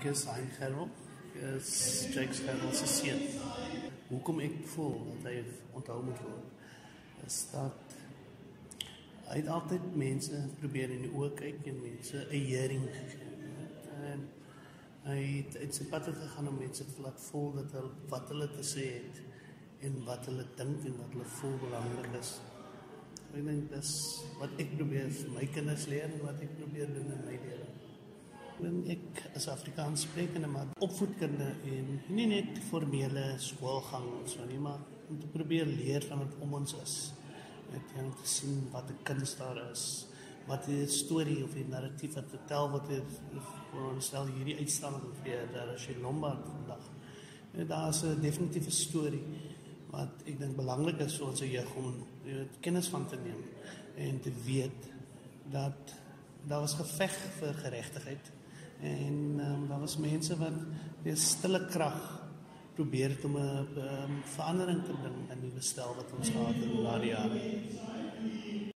Ek is Hein Gerwel, ek is Jake Gerwel se seun. Hoekom ek voel dat hy onthou moet word, is dat hy het altyd mense probeer in die oë kyk en mense 'n hearing gegee. En hy het sy pad gegaan om mense te laat voel dat wat hulle te sê het en wat hulle dink en wat hulle voel belangrik is. Ek dink dis wat ek probeer vir my kinders leer en wat ek probeer doen in my lewe. Ek is Afrikaans sprekende, maar opvoedkunde en nie net formele skoolgang of so nie, maar om te probeer leer van wat om ons is. Om te sien wat 'n kuns daar is, wat die storie of die narratief wat vertel, wat stel hierdie uitstalling weer, daar is die Lombard vandag. Daar is 'n definitiewe storie wat ek dink belangrik is vir ons jeug om kennis van te neem en te weet dat daar was geveg vir geregtigheid en daar was mense wat met stille krag probeer het om 'n verandering te bring in die bestel wat ons gehad het in daardie jare.